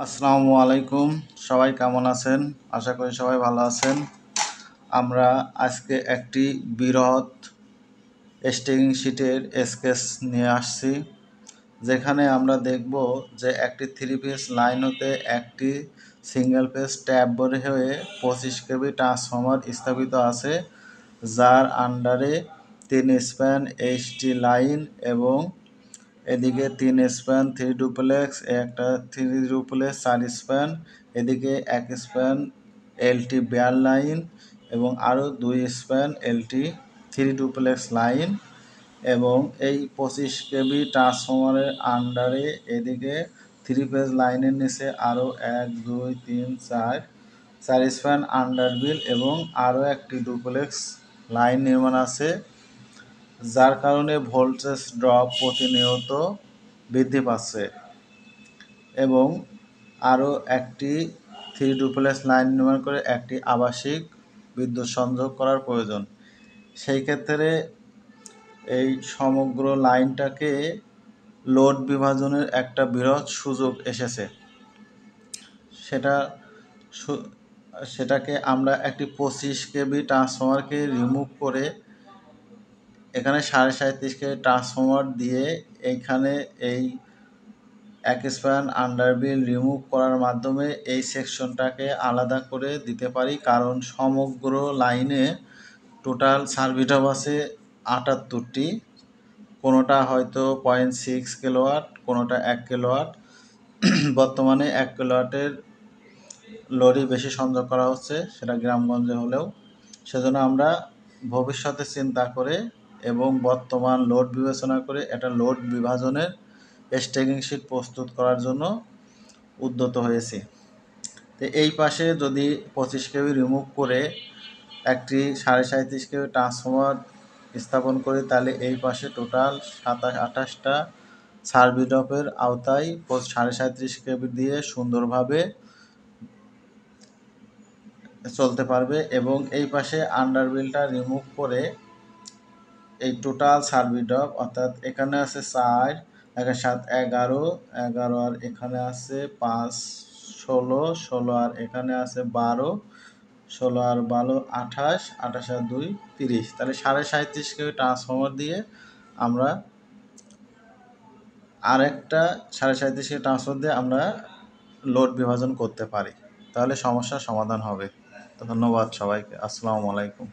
আসসালামু আলাইকুম। সবাই কেমন আছেন? আশা করি সবাই ভালো আছেন। আমরা আজকে একটি বৃহৎ স্টেকিং শিটের স্কেচ নিয়ে আসছি, যেখানে আমরা দেখব যে একটি 3 পিস লাইন হতে একটি সিঙ্গেল পেজ ট্যাপ বোর্ড হয়ে 25 কেবি ট্রান্সফরমার স্থাপিত আছে, যার আন্ডারে 3 স্প্যান এইচটি লাইন এবং এদিকে 3 স্প্যান 3 ডুপ্লেক্স, একটা 3 ডুপ্লেক্স 4 স্প্যান, এদিকে 1 স্প্যান এলটি বেয়ার লাইন এবং আরও 2 স্প্যান এলটি 3 ডুপ্লেক্স লাইন। এবং এই 25 কেবি ট্রান্সফরমারের আন্ডারে এদিকে 3 ফেজ লাইনের নিচে আরও 1 2 3 4 স্প্যান আন্ডারবিল এবং আরও একটি ডুপ্লেক্স লাইন নির্মাণ আছে, যার কারণে ভোল্টেজ ড্রপ প্রতিনিয়ত বৃদ্ধি পাচ্ছে। এবং আরও একটি 3 ডুপ্লেক্স লাইন নির্মাণ করে একটি আবাসিক বিদ্যুৎ সংযোগ করার প্রয়োজন। সেই ক্ষেত্রে এই সমগ্র লাইনটাকে লোড বিভাজনের একটা বৃহৎ সুযোগ এসেছে। সেটাকে আমরা একটি 25 কেবি ট্রান্সফরমারকে রিমুভ করে এখানে 37.5 কেবি ট্রান্সফরমার দিয়ে এইখানে এই 1 স্প্যান আন্ডারবিল রিমুভ করার মাধ্যমে এই সেকশনটাকে আলাদা করে দিতে পারি, কারণ সমগ্র লাইনে টোটাল সার্কিট আছে 78টি। কোনোটা হয়তো 0.6 কিলোওয়াট, কোনোটা 1 কিলোওয়াট। বর্তমানে 1 কিলোওয়াটের লোডই বেশি সংযোগ করা হচ্ছে, সেটা গ্রামগঞ্জে হলেও। সেজন্য আমরা ভবিষ্যতে চিন্তা করে এবং বর্তমান লোড বিবেচনা করে একটা লোড বিভাজনের স্টেকিং শিট প্রস্তুত করার জন্য উদ্যত হয়েছি। তো এই পাশে যদি 25 কেবি রিমুভ করে একটি 37.5 কেবি ট্রান্সফরমার স্থাপন করি, তাহলে এই পাশে টোটাল 27-28টা সার্কিটের আওতায় 37.5 কেবি দিয়ে সুন্দরভাবে চলতে পারবে। এবং এই পাশে আন্ডারবিলটা রিমুভ করে এই টোটাল সার্কিট অর্থাৎ এখানে আছে 4, 1 7 11, আর এখানে আছে 5 16, 16 আর এখানে আছে 12, 16 আর 12 28, 28 আর 2 30। তাহলে 37.5 কেবি ট্রান্সফরমার দিয়ে আমরা আরেকটা 37.5 কেবি ট্রান্সফরমার দিয়ে আমরা লোড বিভাজন করতে পারি, তাহলে সমস্যার সমাধান হবে। তো ধন্যবাদ সবাইকে। আসসালামু আলাইকুম।